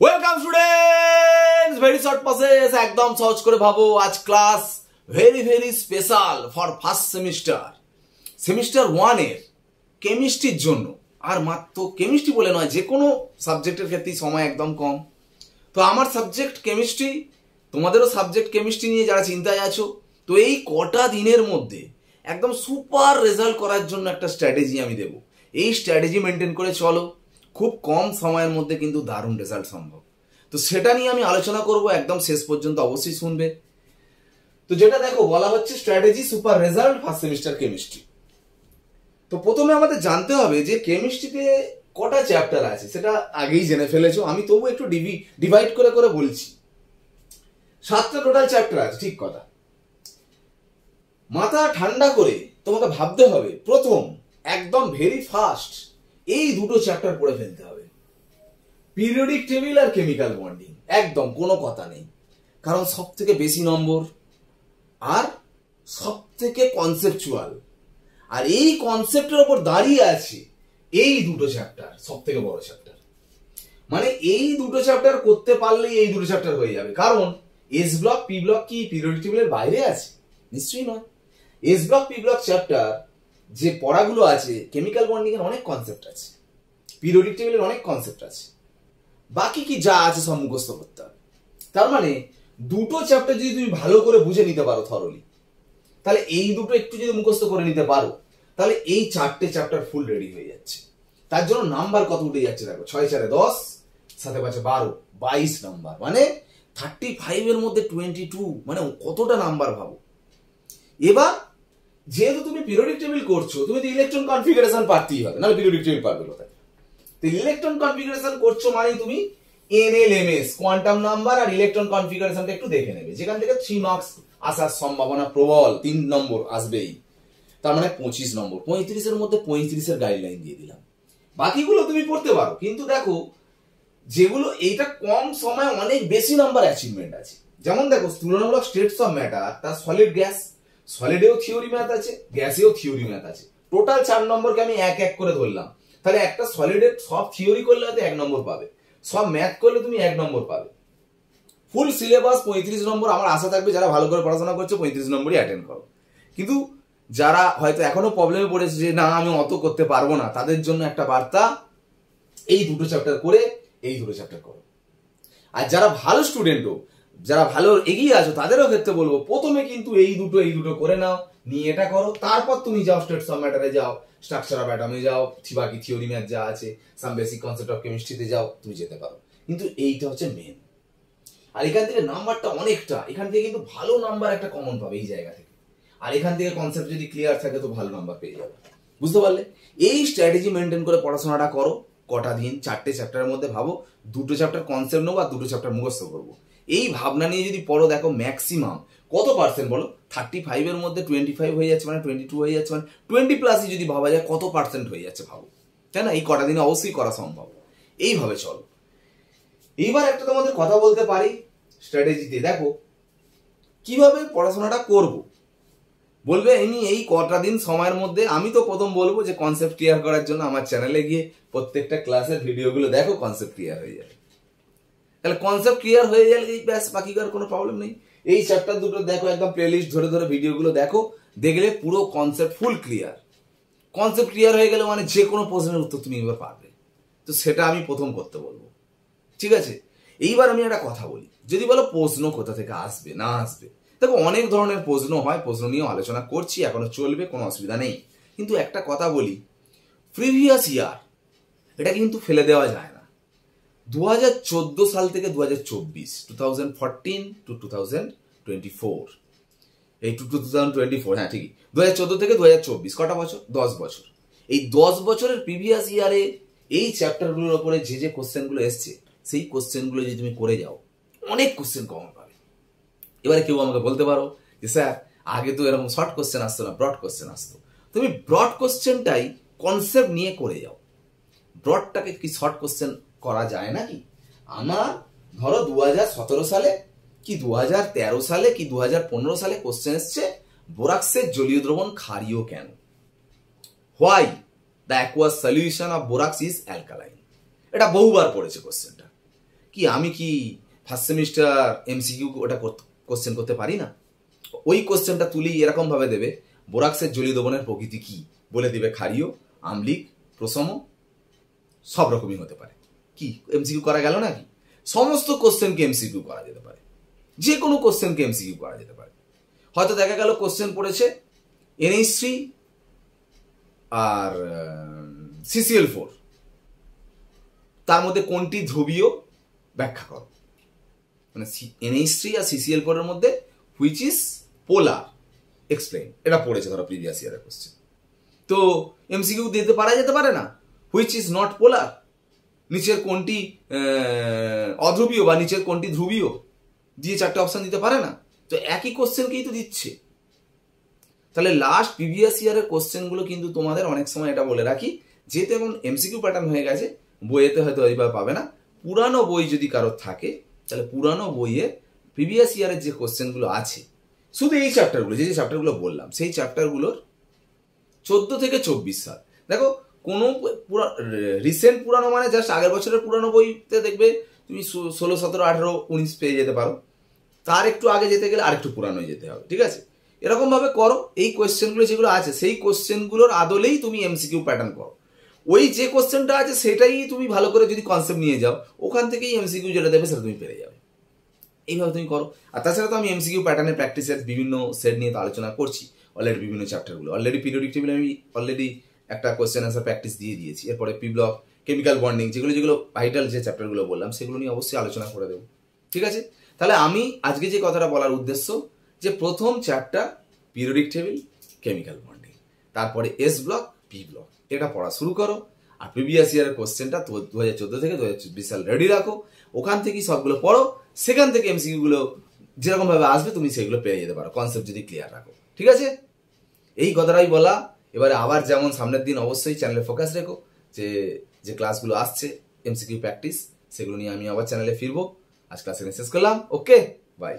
Welcome students, very short process, একদম সহজ করে ভাবো। আজ class very special for first semester 1 এর কেমিস্ট্রির জন্য। আর মাত্র কেমিস্ট্রি বলে নয়, যে কোনো সাবজেক্টের ক্ষেত্রেই সময় একদম কম। তো আমার সাবজেক্ট কেমিস্ট্রি, তোমাদেরও সাবজেক্ট কেমিস্ট্রি নিয়ে যারা চিন্তায় আছো, তো এই কটা দিনের মধ্যে একদম সুপার রেজাল্ট করার জন্য একটা স্ট্র্যাটেজি আমি দেবো। এই স্ট্র্যাটেজি মেনটেন করে চলো, খুব কম সময়ের মধ্যে কিন্তু দারুণ রেজাল্ট সম্ভব। তো সেটা নিয়ে আমি আলোচনা করব, একদম শেষ পর্যন্ত অবশ্যই শুনবে। তো যেটা দেখো বলা হচ্ছে strategy super result first semester chemistry. তো প্রথমে আমাদের জানতে হবে যে কেমিস্ট্রিতে কটা চ্যাপ্টার আছে, সেটা আগেই জেনে ফেলেছো। আমি তবু একটু ডিভাইড করে করে বলছি। 7টা টোটাল চ্যাপ্টার আছে, ঠিক কথা। মাথা ঠান্ডা করে তোমাকে ভাবতে হবে, প্রথম একদম ভেরি ফার্স্ট এই দুটো চ্যাপ্টার পড়ে ফেলতে হবে, পিরিয়ডিক টেবিল আর কেমিক্যাল বন্ডিং। একদম কোনো কথা নেই, কারণ সব থেকে বেশি নম্বর আর সব থেকে কনসেপচুয়াল। আর এই কনসেপ্টের ওপর দাঁড়িয়ে আছে এই দুটো চ্যাপ্টার, সব থেকে বড় চ্যাপ্টার। মানে এই দুটো চ্যাপ্টার করতে পারলেই এই দুটো চ্যাপ্টার হয়ে যাবে। কারণ এস ব্লক পি ব্লক কি পিরিয়ডিক টেবিলের বাইরে আছে? নিশ্চয়ই নয়। S block P block chapter যে পড়াগুলো আছে, কেমিক্যাল বন্ডিং এর অনেক কনসেপ্ট আছে, পিরিয়ডিক টেবিলের অনেক কনসেপ্ট আছে, বাকি কি যা আছে সব মুখস্থ করতে হবে। তার মানে দুটো চ্যাপ্টার যদি তুমি ভালো করে বুঝে নিতে পারো থরলি, তাহলে এই দুটো একটু যদি মুখস্থ করে নিতে পারো, তাহলে এই 4টে চ্যাপ্টার ফুল রেডি হয়ে যাচ্ছে। তার জন্য নাম্বার কত উঠে যাচ্ছে দেখো, 6 4 10, 7 5 12, 22 নাম্বার। মানে 35 এর মধ্যে 22, মানে কতটা নাম্বার ভাবো। এবার যেহেতু তুমি পিরিয়ডিক টেবিল করছো, তুমি তো ইলেকট্রন কনফিগারেশন পারতেই হবে, নাহলে পিরিয়ডিক টেবিল পারবে কোথায়? তো ইলেকট্রন কনফিগারেশন করছো মানে তুমি এনএলএমএস, কোয়ান্টাম নাম্বার আর ইলেকট্রন কনফিগারেশনটা একটু দেখে নেবে, যেখান থেকে 3 মার্কস আসার সম্ভাবনা প্রবল। 3 নম্বর আসবেই, তার মানে 25 নম্বর। 35 এর মধ্যে 35 এর গাইডলাইন দিয়ে দিলাম। বাকিগুলো তুমি পড়তে পারো, কিন্তু দেখো যেগুলো এইটা কম সময় অনেক বেশি নাম্বার অ্যাচিভমেন্ট আছে। যেমন দেখো তুলনামূলক স্টেটস অফ ম্যাটার, তার সলিড গ্যাস, সলিডেও থিওরি ম্যাথ আছে, গ্যাসেও থিওরি ম্যাথ আছে। টোটাল 4 নম্বরকে আমি এক এক করে ধরলাম। তাহলে একটা সলিডের সব থিওরি করলে হয়তো 1 নম্বর পাবে, সব ম্যাথ করলে তুমি 1 নম্বর পাবে। ফুল সিলেবাস 35 নম্বর। আমার আশা থাকবে যারা ভালো করে পড়াশোনা করছে 35 নম্বরই অ্যাটেন্ড করো। কিন্তু যারা হয়তো এখনো প্রবলেমে পড়েছে যে না আমি অত করতে পারবো না, তাদের জন্য একটা বার্তা, এই দুটো চ্যাপ্টার করে এই দুটো চ্যাপ্টার করো। আর যারা ভালো স্টুডেন্টও, যারা ভালো এগিয়ে আছো, তাদেরও ক্ষেত্রে বলবো প্রথমে কিন্তু এই দুটো করে নাও, নিয়ে এটা করো। তারপর তুমি যাও স্টেটস অফ ম্যাটারে যাও, স্ট্রাকচার অফ অ্যাটমে যাও, বাকি থিওরি ম্যাথ যা আছে, সাম বেসিক কনসেপ্ট অফ কেমিস্ট্রিতে যাও, তুমি যেতে পারো। কিন্তু এইটা হচ্ছে মেন। আর এখান থেকে নাম্বারটা অনেকটা, এখান থেকে কিন্তু ভালো নাম্বার একটা কমন পাবে এই জায়গা থেকে। আর এখান থেকে কনসেপ্ট যদি ক্লিয়ার থাকে তো ভালো নাম্বার পেয়ে যাবে। বুঝতে পারলে? এই স্ট্র্যাটেজি মেনটেন করে পড়াশোনাটা করো। কটা দিন 4টে চ্যাপ্টারের মধ্যে ভাবো 2টো চ্যাপ্টার কনসেপ্ট নেবো আর 2টো চ্যাপ্টার মুখস্থ করবো। এই ভাবনা নিয়ে যদি পড়ো, দেখো ম্যাক্সিমাম কত পার্সেন্ট বলো, 35 এর মধ্যে 25 হয়ে যাচ্ছে, মানে 22 হয়ে যাচ্ছে, মানে 20 প্লাসই যদি ভাবা যায় কত পার্সেন্ট হয়ে যাচ্ছে ভাবো, তাই না? এই কটা দিনে অবশ্যই করা সম্ভব। এইভাবে চলো। এইবার একটা তোমাদের কথা বলতে পারি স্ট্র্যাটেজিতে। দেখো কিভাবে পড়াশোনাটা করব, বলবে এই কটা দিন সময়ের মধ্যে। আমি তো প্রথম বলবো যে কনসেপ্ট ক্লিয়ার করার জন্য আমার চ্যানেলে গিয়ে প্রত্যেকটা ক্লাসের ভিডিওগুলো দেখো, কনসেপ্ট ক্লিয়ার হয়ে যাবে। তাহলে কনসেপ্ট ক্লিয়ার হয়ে গেলে এই ব্যাস, বাকি আর কোনো প্রবলেম নেই। এই চ্যাপ্টার দুটো দেখো, একদম প্লেলিস্ট ধরে ধরে ভিডিওগুলো দেখো, দেখলে পুরো কনসেপ্ট ফুল ক্লিয়ার। কনসেপ্ট ক্লিয়ার হয়ে গেলে মানে যে কোনো প্রশ্নের উত্তর তুমি এবার পারবে। তো সেটা আমি প্রথম করতে বলবো, ঠিক আছে? এইবার আমি একটা কথা বলি, যদি বলো প্রশ্ন কোথা থেকে আসবে না আসবে, দেখো অনেক ধরনের প্রশ্ন হয়, প্রশ্ন নিয়েও আলোচনা করছি, এখনো চলবে, কোনো অসুবিধা নেই। কিন্তু একটা কথা বলি, প্রিভিয়াস ইয়ার এটা কিন্তু ফেলে দেওয়া যায় না। 2014 সাল থেকে 2024, 2014 to 2024, এই 2024, হ্যাঁ ঠিকই, 2014 থেকে 2024 কটা বছর? 10 বছর। এই 10 বছরের প্রিভিয়াস ইয়ারে এই চ্যাপ্টারগুলোর উপরে যে যে কোশ্চেনগুলো এসছে, সেই কোশ্চেনগুলো যদি তুমি করে যাও, অনেক কোশ্চেন কমন পাবে। এবারে কেউ আমাকে বলতে পারো যে স্যার আগে তো এরকম শর্ট কোশ্চেন আসতো না, ব্রড কোশ্চেন আসতো। তুমি ব্রড কোশ্চেনটাই কনসেপ্ট নিয়ে করে যাও। ব্রডটাকে কি শর্ট কোশ্চেন করা যায় নাকি? আমার ধরো 2017 সালে কি 2013 সালে কি 2015 সালে কোশ্চেন এসছে, বোরাক্সের জলীয় দ্রবণ ক্ষারীয় কেন? Why the aqueous solution of borax is alkaline. এটা বহুবার পড়েছে কোশ্চেনটা, কি আমি কি ফার্স্ট সেমিস্টার এমসিকিউ ওটা কোশ্চেন করতে পারি না? ওই কোশ্চেনটা তুলেই এরকম ভাবে দেবে, বোরাক্সের জলীয় দ্রবণের প্রকৃতি কি বলে দিবে, ক্ষারীয়, আম্লিক, প্রশম, সব রকমই হতে পারে। কি এমসিকিউ করা গেল নাকি? সমস্ত কোশ্চেনকে এমসিকিউ করা যেতে পারে, যে কোনো কোশ্চেনকে এমসিকিউ করা যেতে পারে। হয়তো দেখা গেল কোশ্চেন পড়েছে NH3 আর CCl4, তার মধ্যে কোনটি ধ্রুবীয় ব্যাখ্যা করো। মানে NH3 আর CCl4 এর মধ্যে হুইচ ইজ পোলার এক্সপ্লেইন, এটা পড়েছে ধরো প্রিভিয়াস ইয়ারের কোশ্চেন। তো এমসিকিউ দিতে পারা যেতে পারে না, হুইচ ইজ নট পোলার, নিচের কোনটি অধ্রুবীয় বা নিচের কোনটি ধ্রুবীয়, দিয়ে 4টে অপশন দিতে পারে না। তো একই কোশ্চেনকেই তো দিচ্ছে। তাহলে লাস্ট প্রিভিয়াস ইয়ারের কোশ্চেনগুলো কিন্তু তোমাদের অনেক সময় এটা বলে রাখি, যেহেতু এখন এমসিকিউ প্যাটার্ন হয়ে গেছে, বইয়েতে হয়তো এইভাবে পাবে না। পুরানো বই যদি কারোর থাকে, তাহলে পুরানো বইয়ের প্রিভিয়াস ইয়ারের যে কোশ্চেনগুলো আছে, শুধু এই চ্যাপ্টারগুলো, যে চ্যাপ্টারগুলো বললাম, সেই চ্যাপ্টারগুলোর 14 থেকে 24 সাল, দেখো কোনো রিসেন্ট পুরানো মানে জাস্ট আগের বছরের পুরানো বইতে দেখবে তুমি 16, 17, 18, 19 পেয়ে যেতে পারো। তার একটু আগে যেতে গেলে আরেকটু পুরানো যেতে হবে, ঠিক আছে? এরকম ভাবে করো। এই কোশ্চেনগুলো যেগুলো আছে, সেই কোশ্চেনগুলোর আদলেই তুমি এমসিকিউ প্যাটার্ন করো। ওই যে কোশ্চেনটা আছে সেটাই তুমি ভালো করে যদি কনসেপ্ট নিয়ে যাও, ওখান থেকেই এমসিকিউ যেটা দেবে সেটা তুমি পেরে যাবে। এইভাবে তুমি করো। আর তাছাড়া তো আমি এমসিকিউ প্যাটার্নের প্র্যাকটিসের বিভিন্ন সেট নিয়ে তো আলোচনা করছি অলরেডি, বিভিন্ন চ্যাপ্টারগুলো। অলরেডি পিরিয়ডিক টেবিল আমি অলরেডি একটা কোশ্চেন আনসার প্র্যাকটিস দিয়ে দিয়েছি। এরপরে পি ব্লক, কেমিক্যাল বন্ডিং, যেগুলো ভাইটাল যে চ্যাপ্টারগুলো বললাম, সেগুলো নিয়ে অবশ্যই আলোচনা করে দেবো, ঠিক আছে? তাহলে আমি আজকে যে কথাটা বলার উদ্দেশ্য, যে প্রথম chapter periodic table, chemical bonding, তারপরে এস ব্লক, পি ব্লক, এটা পড়া শুরু করো। আর প্রিভিয়াস ইয়ারের কোশ্চেনটা 2014 থেকে 2024 সাল রেডি রাখো। ওখান থেকেই সবগুলো পড়ো, সেখান থেকে এমসিকিউ গুলো যেরকম ভাবে আসবে তুমি সেগুলো পেয়ে যেতে পারো, কনসেপ্ট যদি ক্লিয়ার রাখো, ঠিক আছে? এই কথাটাই বলা। এবারে আবার যেমন সামনের দিন অবশ্যই চ্যানেলে ফোকাস রেখো, যে ক্লাসগুলো আসছে এমসিকিউ প্র্যাকটিস, সেগুলো নিয়ে আমি আবার চ্যানেলে ফিরবো। আজ ক্লাস শেষ করলাম, ওকে, বাই।